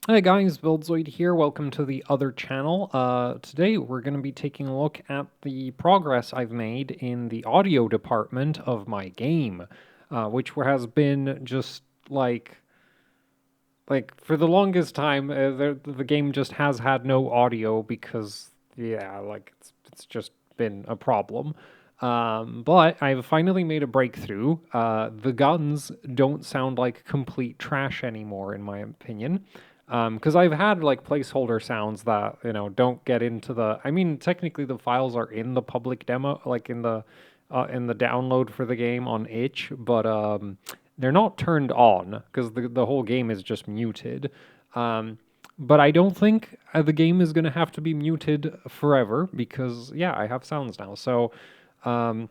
Hi guys, Buildzoid here. Welcome to the other channel. Today we're going to be taking a look at the progress I've made in the audio department of my game, which has been just like for the longest time, the game just has had no audio because yeah, like it's just been a problem. But I've finally made a breakthrough. The guns don't sound like complete trash anymore, in my opinion. Because I've had like placeholder sounds that don't get into the. I mean, technically the files are in the public demo, like in the download for the game on itch, but they're not turned on because the whole game is just muted. Um, but I don't think the game is going to have to be muted forever because, yeah, I have sounds now. So, a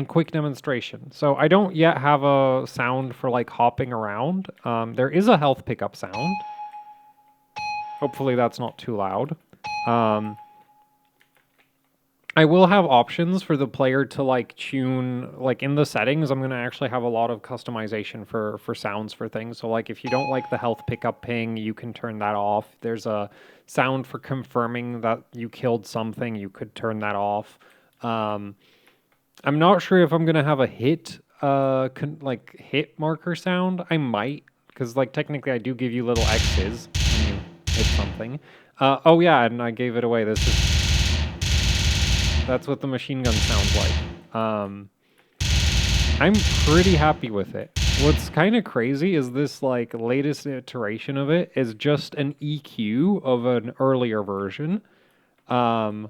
quick demonstration. So, I don't yet have a sound for like hopping around. There is a health pickup sound. Hopefully, that's not too loud. Um, I will have options for the player to like tune like in the settings. I'm going to actually have a lot of customization for sounds for things. So like if you don't like the health pickup ping, you can turn that off. There's a sound for confirming that you killed something. You could turn that off. Um, I'm not sure if I'm going to have a hit like hit marker sound. I might because like technically I do give you little X's when you hit something. Oh yeah, and I gave it away. That's what the machine gun sounds like. I'm pretty happy with it. What's kind of crazy is this like latest iteration of it is just an EQ of an earlier version. Um,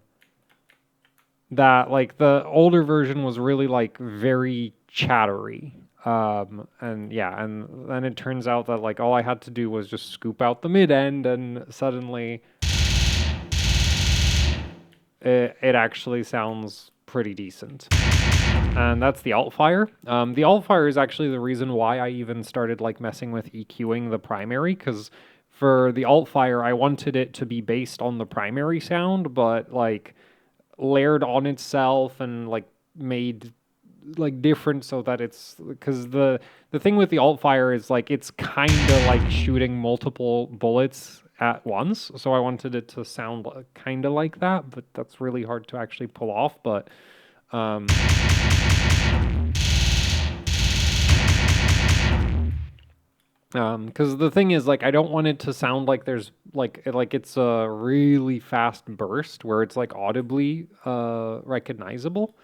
that like the older version was really like very chattery. And yeah, and then it turns out that like all I had to do was just scoop out the mid end, and suddenly it actually sounds pretty decent. And that's the alt fire. The alt fire is actually the reason why I even started like messing with EQing the primary, because for the alt fire I wanted it to be based on the primary sound, but like layered on itself and like made like different so that it's because the thing with the alt fire is like it's kind of like shooting multiple bullets at once, so I wanted it to sound kind of like that, but that's really hard to actually pull off. But um because the thing is, like, I don't want it to sound like there's like it's a really fast burst where it's like audibly recognizable.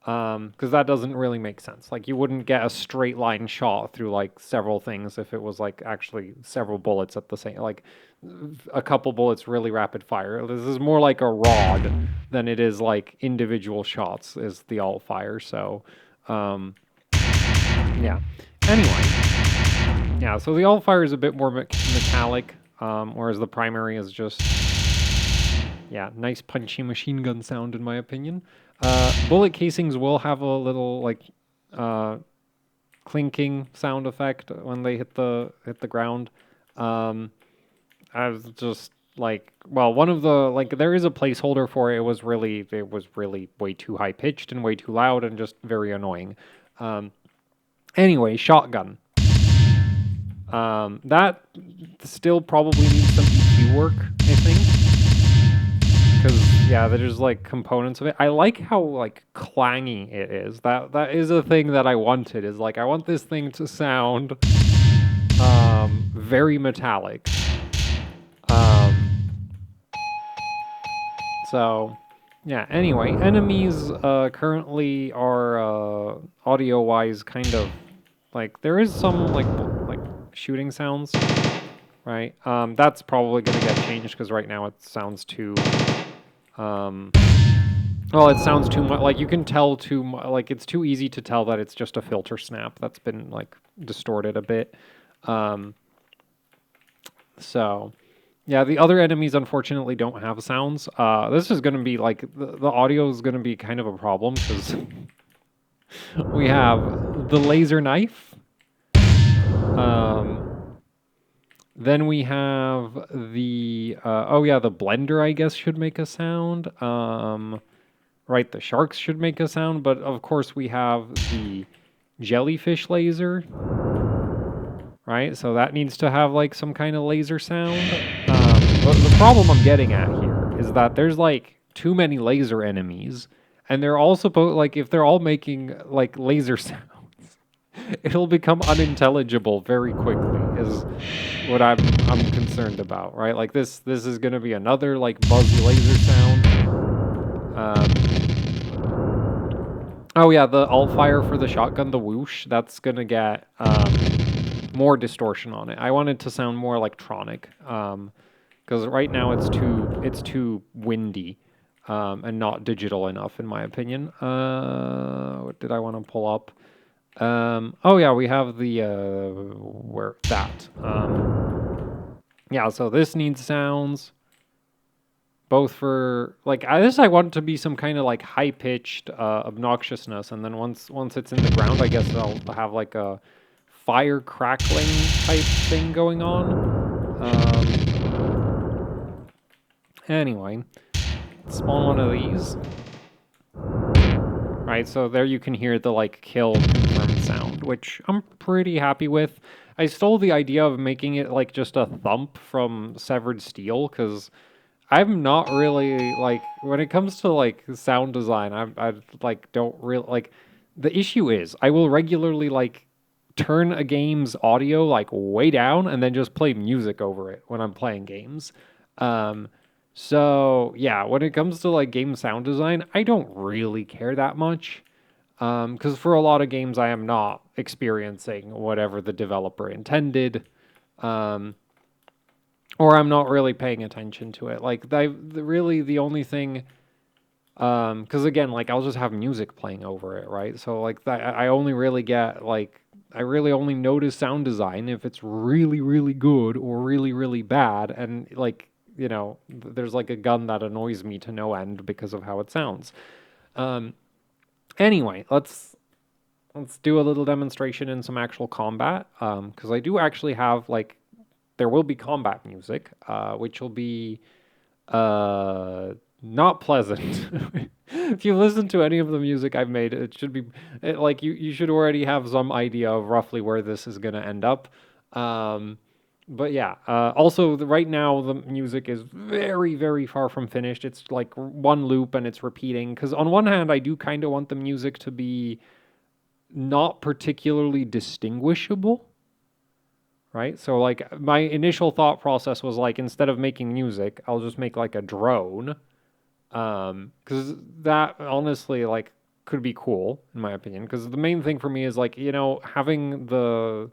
Because that doesn't really make sense. Like, you wouldn't get a straight line shot through like several things if it was like actually several bullets at the same, like a couple bullets really rapid fire. This is more like a rod than it is like individual shots. Is the alt fire? So, um, yeah. Anyway. Yeah, so the alt fire is a bit more metallic, whereas the primary is just, yeah, nice punchy machine gun sound in my opinion. Bullet casings will have a little like uh, clinking sound effect when they hit the ground. I was just like, well, one of the like there is a placeholder for it. It was really way too high pitched and way too loud and just very annoying. Anyway, shotgun. That still probably needs some EQ work, I think, because yeah, there's like components of it. I like how like clangy it is. That is a thing that I wanted. Is like I want this thing to sound very metallic. Um, so yeah. Anyway, enemies currently are audio wise kind of like there is some like shooting sounds, right? That's probably going to get changed because right now it sounds too. Um, well, it sounds too much. Like you can tell too much. Like it's too easy to tell that it's just a filter snap that's been like distorted a bit. Um, so, yeah, the other enemies unfortunately don't have sounds. This is going to be like the audio is going to be kind of a problem because we have the laser knife. Um, Then we have the oh yeah, the blender I guess should make a sound. Right, the sharks should make a sound, but of course we have the jellyfish laser. right? So that needs to have like some kind of laser sound. But the problem I'm getting at here is that there's like too many laser enemies, and they're all supposed like if they're all making like laser sounds, it'll become unintelligible very quickly. Is what I'm concerned about, right? Like this is gonna be another like buzzy laser sound. Oh yeah, the alt fire for the shotgun, the whoosh, that's gonna get more distortion on it. I want it to sound more electronic, because right now it's too windy, and not digital enough in my opinion. What did I want to pull up? Oh yeah, we have the where that. Yeah, so this needs sounds. Both for like I want to be some kind of like high pitched obnoxiousness, and then once it's in the ground, I guess I'll have like a fire crackling type thing going on. Anyway, spawn one of these. Right, so there you can hear the like kill confirmed sound, which I'm pretty happy with. I stole the idea of making it like just a thump from Severed Steel, because I'm not really like when it comes to like sound design, I like don't really like the issue is I will regularly like turn a game's audio like way down and then just play music over it when I'm playing games. So yeah, when it comes to like game sound design, I don't really care that much. Because for a lot of games, I am not experiencing whatever the developer intended. Or I'm not really paying attention to it. Like, really the only thing, because again, like I'll just have music playing over it, right? So like I only really get like I really only notice sound design if it's really really good or really really bad, and like there's like a gun that annoys me to no end because of how it sounds. Anyway, let's do a little demonstration in some actual combat, because I do actually have like there will be combat music, which will be not pleasant. If you listen to any of the music I've made, it should be like you should already have some idea of roughly where this is going to end up. But yeah, also right now the music is very, very far from finished. It's like one loop and it's repeating. Because on one hand, I do kind of want the music to be not particularly distinguishable, right? So like my initial thought process was like instead of making music, I'll just make like a drone, because that honestly like could be cool in my opinion. Because the main thing for me is like having the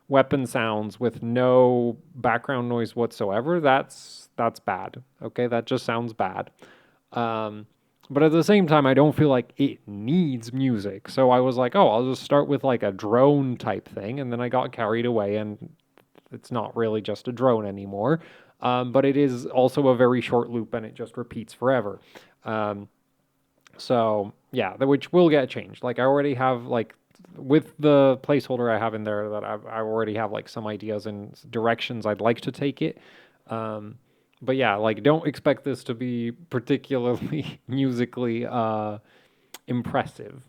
weapon sounds with no background noise whatsoever, that's bad. Okay, that just sounds bad. But at the same time, I don't feel like it needs music. So I was like, oh, I'll just start with like a drone type thing. And then I got carried away, and it's not really just a drone anymore. But it is also a very short loop, and it just repeats forever. So yeah, which will get changed. Like I already have like with the placeholder I have in there that I already have like some ideas and directions I'd like to take it. But yeah, like don't expect this to be particularly musically impressive.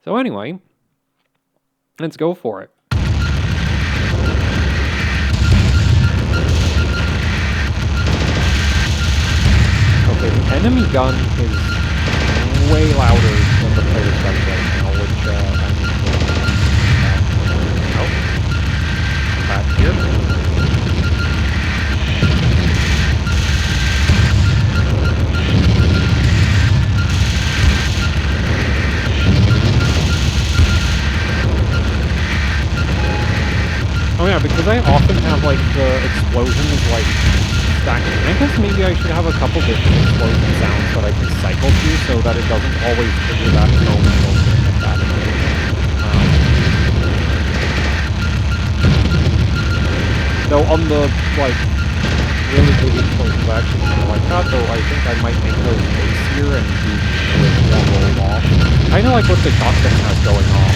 So anyway, let's go for it. Okay, the enemy gun is way louder than the player's gun right now, which I need to back here. Oh yeah, because I often have like the explosions like stacking. I guess maybe I should have a couple different explosion sounds that I can cycle through so that it doesn't always trigger that moment like that. Though on the like really big explosions I actually like that, though I think I might make those bassier and do more roll off. I know like what the shotgun has going on.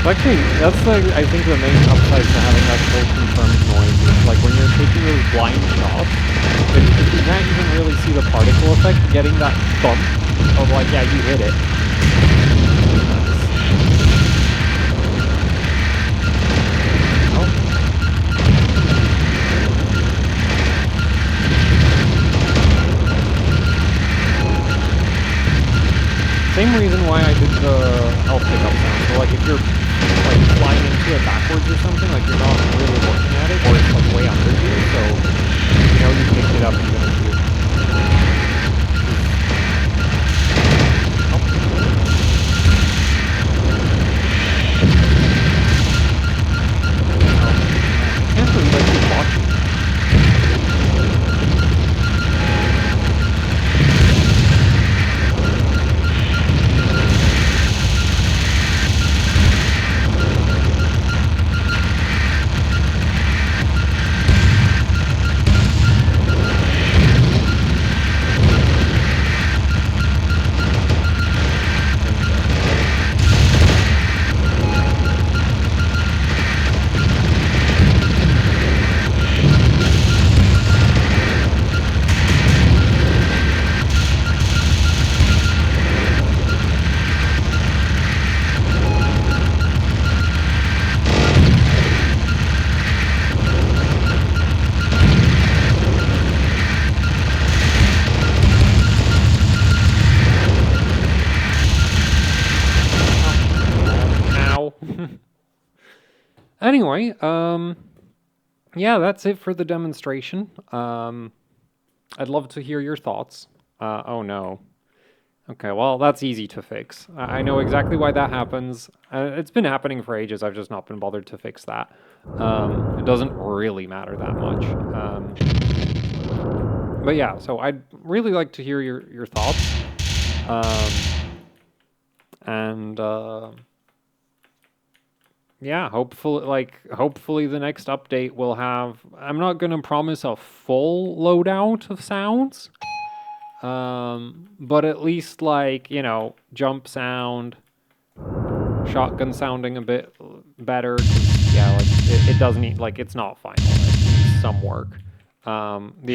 Actually, that's I think the main upside to having that full confirmed noise is like when you're taking those blind shots, if you can't even really see the particle effect, getting that thump of like, yeah, you hit it. Same reason why I did the health pickup sound. So like if you're like flying into it backwards or something, like you're not really looking at it, or it's like way under you, so you know you picked it up even if you. I can't believe I keep watching. Anyway, yeah, that's it for the demonstration. I'd love to hear your thoughts. Oh no. Okay, well, that's easy to fix. I know exactly why that happens. It's been happening for ages. I've just not been bothered to fix that. It doesn't really matter that much. But yeah, so I'd really like to hear your thoughts. Yeah, hopefully the next update will have. I'm not gonna promise a full loadout of sounds, but at least like jump sound, shotgun sounding a bit better. 'Cause, yeah, like it does need it's not final. It needs some work. The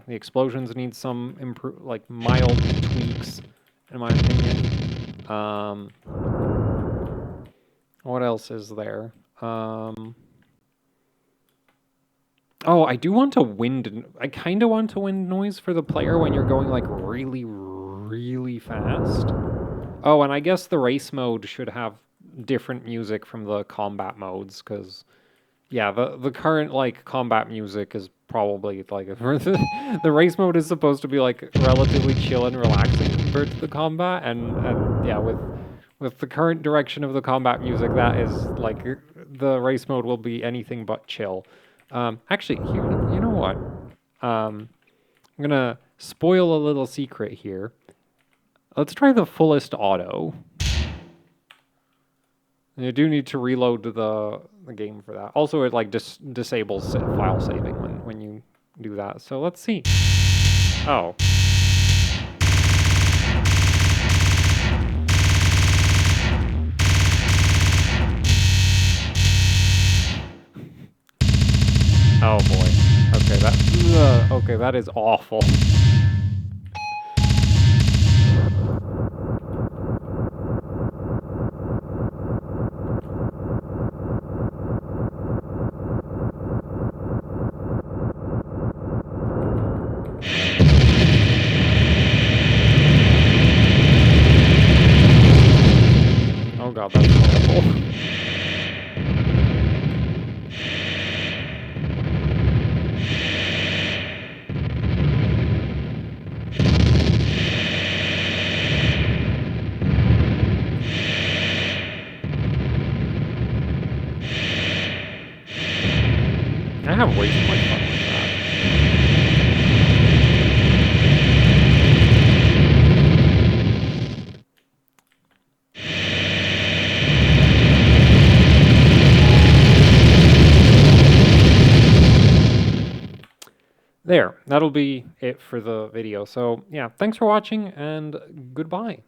explosions need some mild tweaks, in my opinion. What else is there? Oh, I do want a wind. I kind of want a wind noise for the player when you're going like really, really fast. Oh, and I guess the race mode should have different music from the combat modes, because yeah, the current combat music is probably the race mode is supposed to be like relatively chill and relaxing compared to the combat, and yeah, with the current direction of the combat music, that is like the race mode will be anything but chill. Actually, you know what? I'm gonna spoil a little secret here. Let's try the fullest auto. You do need to reload the game for that. Also, it disables file saving when you do that. So let's see. Oh. Oh boy. Okay, that is awful. Oh god, that's awful. I have way too much fun with that. There, that'll be it for the video. So yeah, thanks for watching and goodbye.